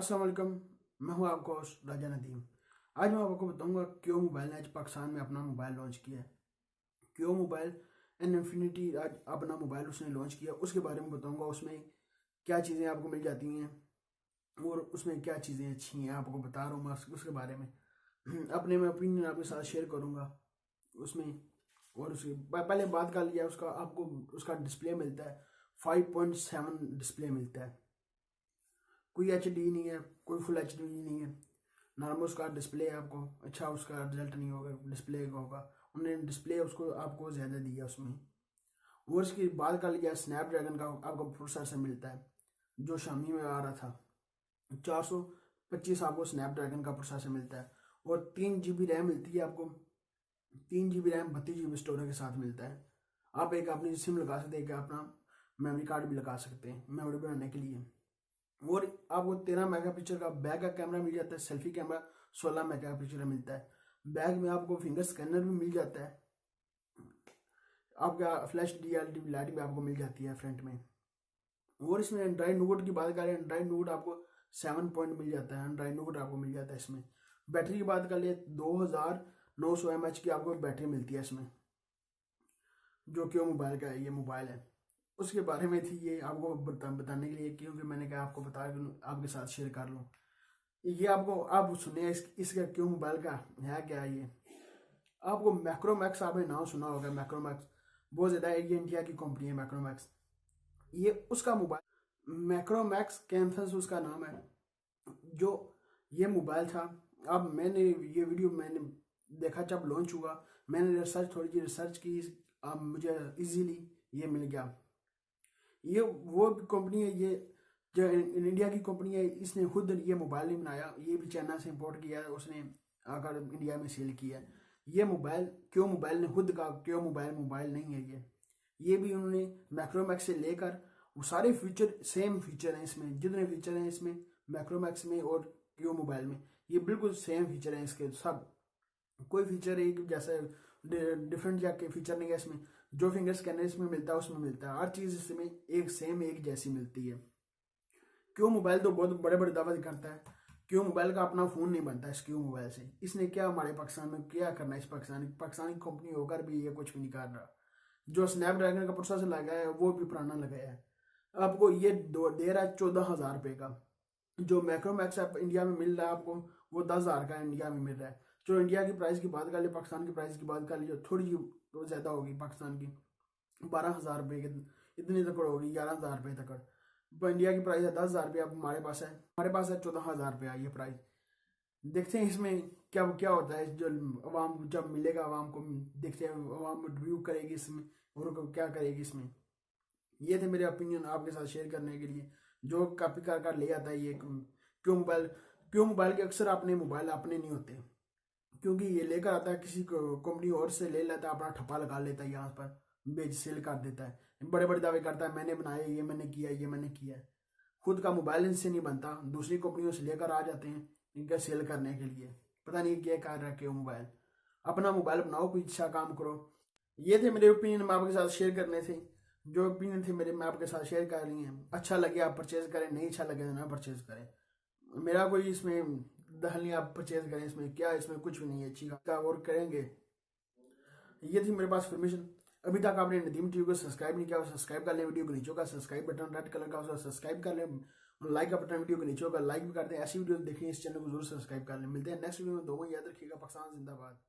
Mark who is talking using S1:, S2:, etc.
S1: अस्सलाम वालेकुम। मैं हूं आपका होस्ट राजा नदीम। आज मैं आपको बताऊंगा क्यों मोबाइल ने आज पाकिस्तान में अपना मोबाइल लॉन्च किया है। क्यों मोबाइल एन इन्फिनिटी आज अपना मोबाइल उसने लॉन्च किया, उसके बारे में बताऊंगा। उसमें क्या चीज़ें आपको मिल जाती हैं और उसमें क्या चीज़ें अच्छी हैं आपको बता रहा हूँ मैं उसके बारे में। अपने मैं ओपिनियन आपके साथ शेयर करूँगा उसमें। और उसके पहले बात कर लिया उसका, आपको उसका डिस्प्ले मिलता है 5.7 डिस्प्ले मिलता है। कोई HD नहीं है, कोई फुल HD नहीं है, नॉर्मल उसका डिस्प्ले है। आपको अच्छा उसका रिजल्ट नहीं होगा डिस्प्ले का होगा, उन्होंने डिस्प्ले उसको आपको ज़्यादा दिया उसमें। और उसकी बात कर लिया स्नैपड्रैगन का आपको प्रोसेसर मिलता है जो शामी में आ रहा था। 425 आपको स्नैपड्रैगन का प्रोसेसर मिलता है और 3 GB रैम मिलती है आपको। 3 GB रैम 32 GB स्टोरेज के साथ मिलता है। आप एक अपनी सिम लगा सकते हैं, अपना मेमोरी कार्ड भी लगा सकते हैं मेमोरी बनाने के लिए। और आपको 13 मेगापिक्सल का बैक का कैमरा मिल जाता है। सेल्फी कैमरा 16 मेगापिक्सल का मिलता है। बैग में आपको फिंगर स्कैनर भी मिल जाता है। आपका फ्लैश DLD लाइट भी आपको मिल जाती है फ्रंट में। और इसमें एंड्रॉइड नोट की बात करें, एंड्रॉइड नोट आपको 7 पॉइंट मिल जाता है। एंड्रॉइड नोट आपको मिल जाता है इसमें। बैटरी की बात कर लिए 2900 mAh की आपको बैटरी मिलती है इसमें, जो क्यों मोबाइल का ये मोबाइल है उसके बारे में थी ये आपको बताने के लिए, क्योंकि मैंने कहा आपको बता आपके साथ शेयर कर लूँ। ये आपको आप सुनिए इसका क्यों मोबाइल का है क्या ये। आपको मैक्रोमैक्स आपने नाम सुना होगा। मैक्रोमैक्स बहुत ज़्यादा है, ये इंडिया की कंपनी है मैक्रोमैक्स। ये उसका मोबाइल मैक्रोमैक्स कैंथस उसका नाम है। जो ये मोबाइल था, अब मैंने ये वीडियो मैंने देखा जब लॉन्च हुआ, मैंने थोड़ी सी रिसर्च की, अब मुझे इजीली ये मिल गया। ये वो कंपनी है, ये जो इंडिया की कंपनी है, इसने खुद ये मोबाइल नहीं बनाया, ये भी चाइना से इंपोर्ट किया है उसने, आकर इंडिया में सेल किया है। ये मोबाइल क्यों मोबाइल ने खुद कहा क्यों मोबाइल मोबाइल नहीं है ये भी उन्होंने मैक्रोमैक्स से लेकर वो सारे फीचर सेम फीचर हैं इसमें। जितने फीचर हैं इसमें मैक्रोमैक्स में और क्यों मोबाइल में, ये बिल्कुल सेम फीचर हैं इसके सब। कोई फीचर एक जैसा डिफरेंट जाके फीचर नहीं है इसमें। जो फिंगर स्कैनर इसमें मिलता है उसमें मिलता है, हर चीज़ इसमें एक सेम एक जैसी मिलती है। क्यों मोबाइल तो बहुत बड़े बड़े दावा करता है। क्यों मोबाइल का अपना फ़ोन नहीं बनता इस क्यों मोबाइल से। इसने क्या हमारे पाकिस्तान में क्या करना है, इस पाकिस्तानी कंपनी होकर भी ये कुछ भी नहीं कर रहा। जो स्नैपड्रैगन का प्रोसेसर लगाया है वो भी पुराना लगाया है। आपको ये दे रहा है 14,000 रुपये का। जो मैक्रोमैक्स इंडिया में मिल रहा है आपको वो 10,000 का इंडिया में मिल रहा है। जो इंडिया की प्राइस की बात कर ले, पाकिस्तान की प्राइस की बात कर ली, थोड़ी जी तो ज़्यादा होगी पाकिस्तान की। 12,000 रुपये के इतनी तक होगी, 11,000 रुपये तक। इंडिया की प्राइस है 10,000 रुपये। अब हमारे पास है 14,000 रुपया ये प्राइस। देखते हैं इसमें क्या क्या होता है। जो अवाम जब मिलेगा अवाम को, देखते हैं अवाम रिव्यू करेगी इसमें और क्या करेगी इसमें। ये थे मेरे ओपिनियन आपके साथ शेयर करने के लिए। जो कॉपी कर ले आता है ये क्यों मोबाइल के अक्सर अपने मोबाइल अपने नहीं होते, क्योंकि ये लेकर आता है किसी कंपनी और से ले लेता है, अपना ठप्पा लगा लेता है, यहाँ पर बेच सेल कर देता है, बड़े बड़े दावे करता है मैंने बनाया, ये मैंने किया, ये मैंने किया है। खुद का मोबाइल इनसे नहीं बनता, दूसरी कंपनियों से लेकर आ जाते हैं इनका सेल करने के लिए। पता नहीं क्या कर रहा है क्यों मोबाइल। अपना मोबाइल बनाओ, कोई अच्छा काम करो। ये थे मेरे ओपिनियन मैं आपके साथ शेयर करने थे। जो ओपिनियन थे मेरे मैं आपके साथ शेयर कर लिए हैं। अच्छा लगे आप परचेज करें, नहीं अच्छा लगे तो ना परचेज करें। मेरा कोई इसमें दखल नहीं, आप परचेज करें इसमें क्या, इसमें कुछ भी नहीं है। अच्छी का और करेंगे। ये थी मेरे पास परमिशन। अभी तक आपने नदीम टीवी को सब्सक्राइब नहीं किया, सब्सक्राइब कर लें। वीडियो को नीचे का सब्सक्राइब बटन रेड कलर का उसका सब्सक्राइब कर लें। और लाइक का बटन वीडियो को नीचे होगा, लाइक भी कर दें। ऐसी वीडियो देखनी है इस चैनल को जरूर सब्सक्राइब कर लें। मिलते हैं नेक्स्ट वीडियो में। दो याद रखिएगा। पाकिस्तान जिंदाबाद।